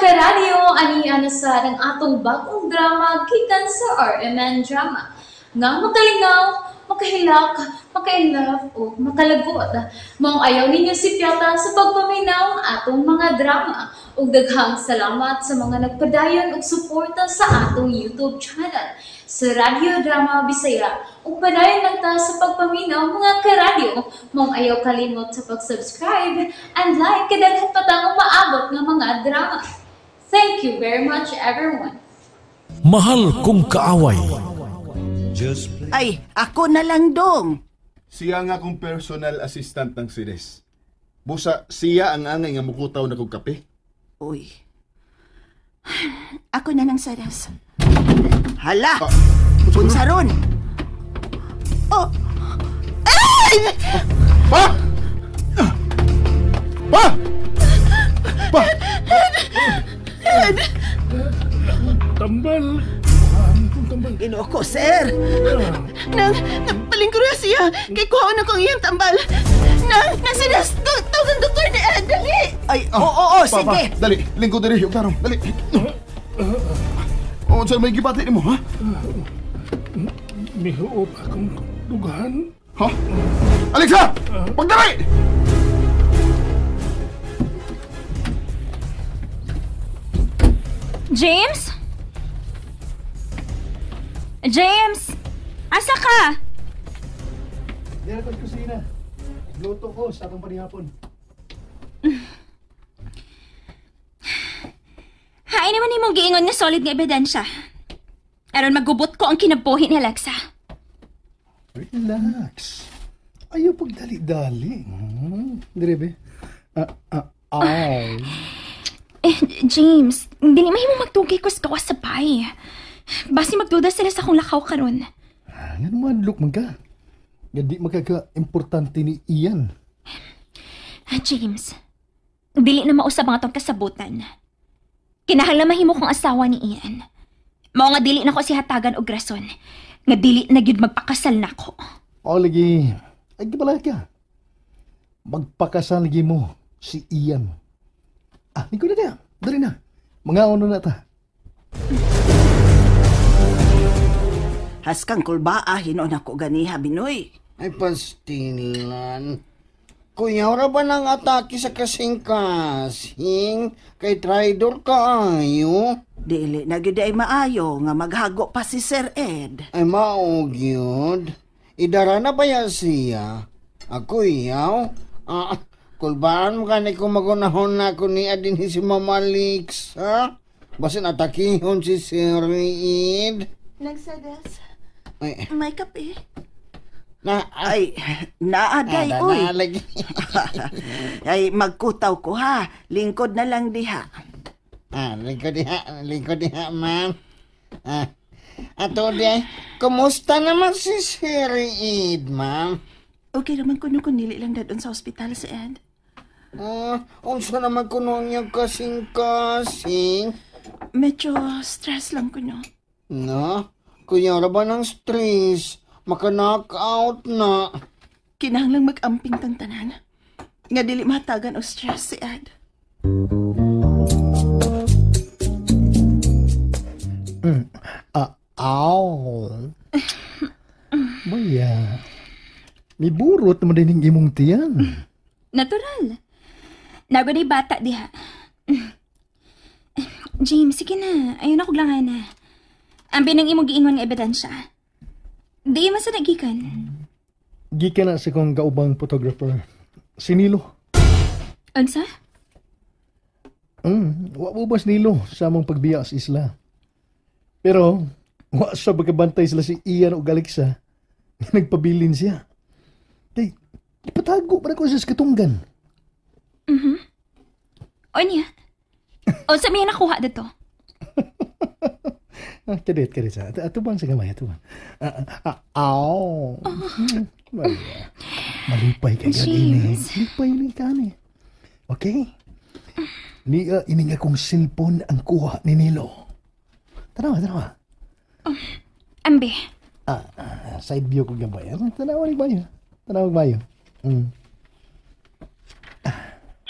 karadyo, aniya na sa ng atong bagong drama gikan sa RMN Drama. Nga makalingaw, makahilak, makailove, o makalagod. Maong ayaw ninyo si Piata sa pagpaminaw ang atong mga drama. Ug daghang salamat sa mga nagpadayon ug suporta sa atong YouTube channel sa Radio Drama Bisaya. Ug padayon lang ta sa pagpaminaw mga karadyo. Maong ayaw kalimot sa pag-subscribe and like kadaghan pa tang maabot nga mga drama. Thank you very much everyone. Mahal kong kaaway. Ay, ako na lang dong. Siya nga akong personal assistant ng Sines. Busa, siya ang angay nga mukutaw na kong kape. Uy. Ako na lang saras. Hala! Punsa ron! Oh! Ay! Pa! Pa! Pa! Ed! Tambal. Tambal. Ginoo ko, sir! Nagpaling ko na siya. Kay kuhaon na kong iyang tambal. Nasinas! Tawagan doktor ni Ed! Dali! Ay, oo, sige! Pa, dali, lingkod dali, yung tarong, dali. O, saan may gibati ni mo, ha? May huop akong dugahan. Ha? Alexa! Pagdali! James? James? Asa ka? Diyan ako sa kusina. Luto ko sa atong panihapon. Hain naman imong giingon nga solid nga ebidensya. Aron magubot ko ang kinabuhi ni Alexa. Relax. Ayaw pagdali-dali. Direbe. Ay. James, dili mahimo magtugi ko sa kawas sa bay. Basi magduda sila sa akong lakaw karon. Nga naman, look man ka. Nga di magkaka-importante ni Ian. James, dili na mausab ang atong kasabutan. Kinahanglan mahimo kong asawa ni Ian. Mao nga dili na ko si hatagan og rason. Nga dili na gyud magpakasal nako. O, lagi. Ay, gibala ka. Magpakasal lagi mo si Ian. Hindi ko na kaya. Dali na. Mga ano na ta. Haskang kulbaa, hinon ako ganiha, Binoy. Ay, pastilan. Kuya, ora ba nang atake sa kasing-kasing? Kay traidor ka ayo? Dili na gyud ay maayo nga maghago pa si Sir Ed. Ay, maog yun. Idara na ba yan siya? Ako iyaw? Kulbaan mo ka na kung magunahon na ako ni Adin si Mama Lix, ha? Basin atakihon si Sir Ed. Nagsadas. Ay, May kape. ay, Naaday, uy. lagi. Ay, magkutaw ko ha. Lingkod na lang diha. Lingkod diha, ma'am. Ato di, kumusta naman si Sir Ed, ma'am? Okay naman kuno kung nili lang dadon sa ospital si Ed. Unsa naman kuno niya kasing-kasing? Medyo stress lang kuno. No? Kuya, ba ng stress? Maka-knockout na. Kinahanglang mag-amping tantanan. Nga dili matagan o stress si Ed. Maya. May burot naman din yung imong tiyan. Natural. Nagoday bata diha. James, sige na. Ayun ako lang na. Ang binang imong giingon nga ebidensya. Di man sa nagikan. Gikan na sa kong kaubang photographer. Si Nilo. Unsa? Wa mo ba si Nilo sa among pagbiya sa isla. Pero, wa sa pagkabantay sila si Ian o Alexa. Nagpabilin siya. Kay, ipatago pa na ko sa katunggan. O niya? O sa may nakuha dito? Kadit sa. Ato bang sa gamay? Ato bang? Malipay kayo din eh. Malipay ni kani. Okay? Ining akong cellphone ang kuha ni Nilo. Tanawa. Ambe. Side view ko gabay. Tanawa ni bayo. Tanawa bayo.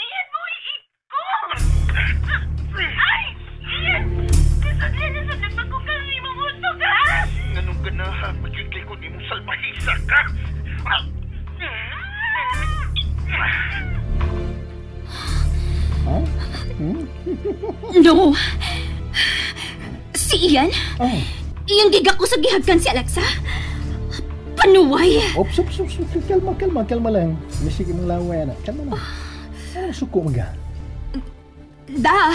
Iyan mo ikong! Ay! imong salbahisa ka. No. Si Ian? Oh. Iyang gigak ko sa gihagkan si Alexa? Panuway. Ops. Kalma lang. Misik mong laway, anak. Kalma lang. Ano suko mga? Da,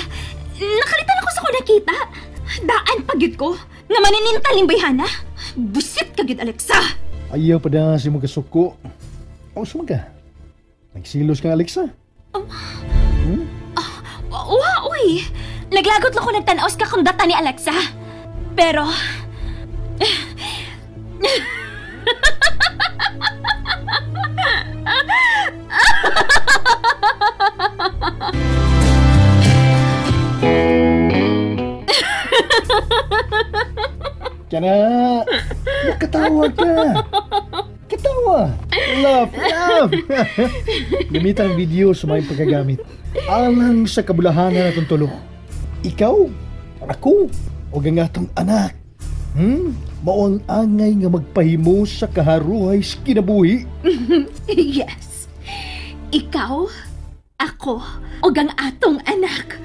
nakalitan ako sa ko nakita. Daan pagid ko. Nga maninintaling bayhana. Busit kagid, Alexa. Ayaw pa na si mga suko. O, sumaga. Nagsilos kang Alexa? Uy. Naglagot lang ko nagtanaos ka kung data ni Alexa. Pero... Kana, katawa ka. Katawa. Love. Gamitan ang video sa may pagkagamit. Alang sa kabulahanan natong tulo. Ikaw, ako, o ang atong anak. Mao ang angay nga magpahimo sa kaharuhay sa kinabuhi. Yes. Ikaw, ako, o ang atong anak.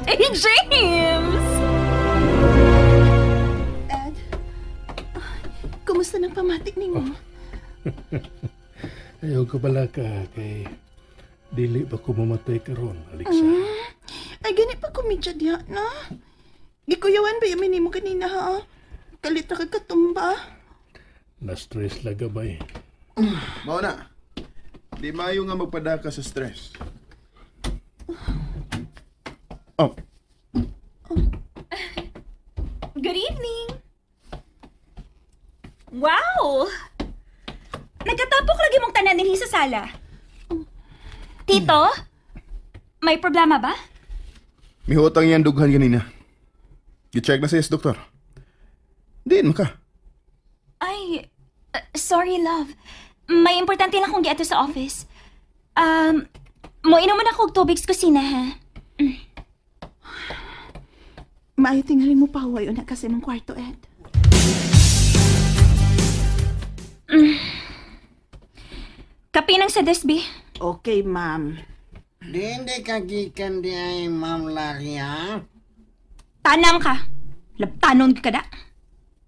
Hey, James! Ed, kumusta ng pamatik ninyo? Ayaw ka pala ka kay dili ba ko mamatay karon, Alexa? Ay, ganit pa kumidya diya, na? Gikuyawan ba yamin mo kanina, ha? Kalita ka katumba. Na-stress lang gamay. Mao na. Di mayo nga magpadaka sa stress. Oh, Good evening! Wow! Nagkatapok lagi mong tanan din sa sala. Tito? May problema ba? may hutang yan dughan ganina. Gi-check na sa doktor. Diin ka. Ay, sorry love. May importante lang kong giato sa office. Mo inom mo na kog tubig sa kusina, ha? Maayo tingalin mo pa huway una kasi ng kwarto, Ed. Kapi ng sa desbi. Okay, ma'am. Hindi ka gikan di ay Ma'am Laria. Tanang ka. Labtanon ka da.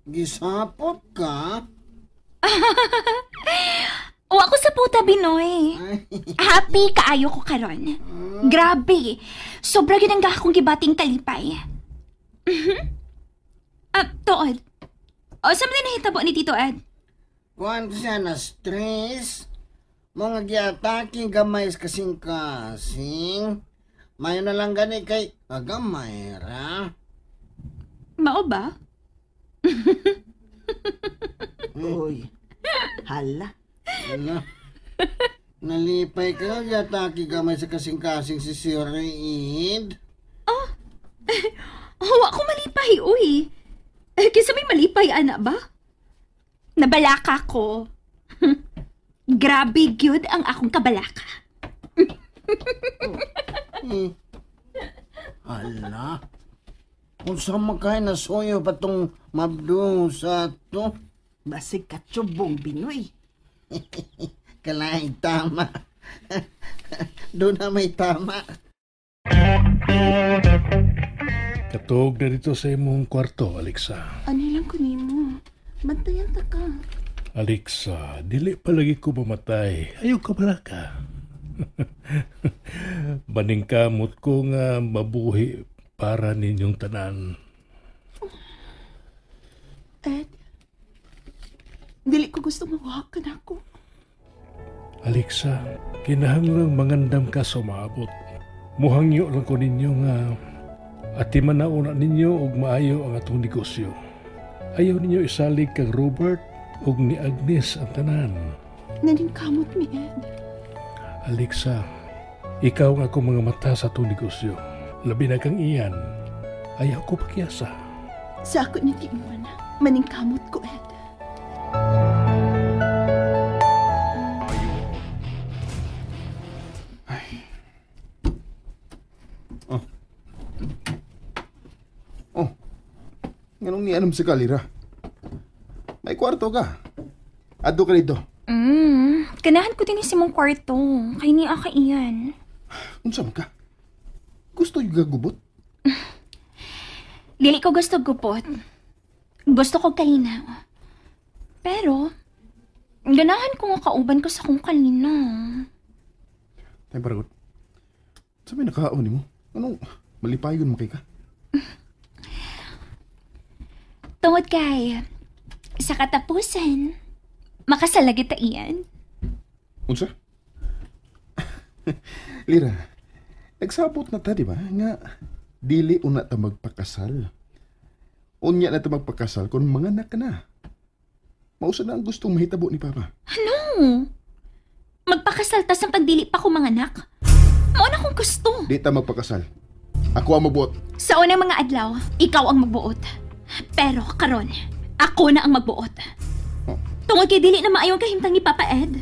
Gisapot ka? O ako sa puta, Binoy. Happy kaayo ko karon. Grabe. Sobra yun ang akong gibating kalipay. Tood. O, saan mo na nahitabo ni Tito Ed? Kuan siya na stress. Mga giatake gamay kasing-kasing. Mayo na lang gani kay agamay ra. Mao ba? Uy. Hala. Wala. Nalipay ka giatake gamay sa kasing-kasing si Sir Reid. Ako malipay, uy. Kisa may malipay, anak ba? Nabalaka ko. Grabe gyud ang akong kabalaka. Hala. Kung saan makay na soyo pa tong mabdo sa to? Basig ka tsubong, Binoy. Kalaing tama. Doon na may tama. Katog na dito sa imong kwarto, Alexa. Ano lang kunin mo? Bantayan ta ka. Alexa, dili pa lagi ko mamatay. Ayaw ka pala ka. Baning kamot ko nga mabuhi para ninyong tanan. Ed, dili ko gusto mawakan ako. Alexa, kinahanglang mangandam ka sa maabot. Muhangyo lang ko ninyo nga ati manauna ninyo og maayo ang atong negosyo. Ayaw ninyo isalig kang Robert og ni Agnes ang tanan. Naningkamot mi, Ed. Alexa, ikaw ang akong mga mata sa atong negosyo. Labi na kang iyan. Ayaw ko pakyasa. Sa ako ni Tiiwan, maningkamot ko, Ed. Anong nianam si Kalira? May kwarto ka. Adto ka dito. Ganahan ko din si mong kwarto. Kay ni Aka iyan. Unsa man ka? Gusto yung gagubot? Dili ko gusto gupot. Gusto ko kalinaw. Pero, ganahan ko nga kauban ko sa kong kalina. Tay paragot. Sabi nakaon ni mo. Anong malipayon mo kay ka? Tungod kay, sa katapusan, makasalagit ta iyan. Unsa? Lira, nagsabot na ta, di ba? Nga, dili una ta magpakasal. Unya na ta magpakasal kung mga anak ka na. Mausa na ang gustong mahitabo ni Papa. Ano? Magpakasal tas ang pagdili pa ko mga anak? Mao na kong gusto. Di ta magpakasal. Ako ang mabuot. Sa unang mga adlaw, ikaw ang magbuot. Pero karon, ako na ang magbuot. Tungod kay dili na maayong kahimtang ni Papa Ed.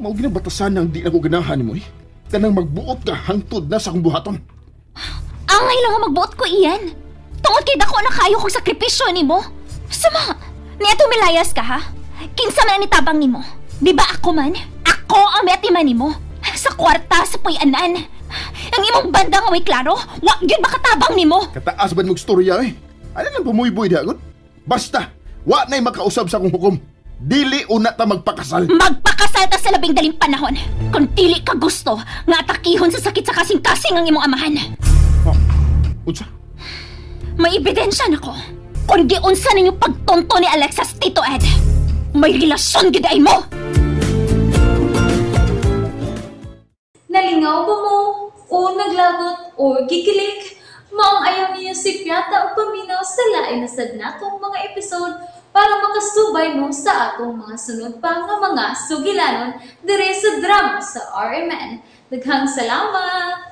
Mao ginabatasan nang di na ko ganahan mo eh. Kanang magbuot ka hangtod na sa akong buhaton. Angay lang ang magbuot ko iyan. Tungod kay dako na kayo kong sakripisyo nimo. Sama, niya tumilayas ka ha? Kinsa man ni tabang nimo. Di ba ako man? Ako ang metiman nimo. Sa kwarta sa puy-anan. Ang imong banda nga way klaro, wa gyud makatabang nimo. Kataas ba mong storya eh? Ano lang pumuy-buy di agon? Basta, wa na'y makausab sa akong hukom. Dili una ta magpakasal. Magpakasal ta sa labing daling panahon. Kung dili ka gusto, nga atakihon sa sakit sa kasing-kasing ang imong amahan. Oh, unsa? May ebidensya na ko. Kung giunsa ninyo pagtonto ni Alexis Tito Ed, may relasyon gid ay mo. Nalingaw ba mo? O naglagot? O gikilik? Maong ayaw niyo si Piata o paminaw sa lain na sad natong mga episode para makasubay mo sa atong mga sunod pa nga mga sugilanon dire sa drama sa RMN. Daghang salamat!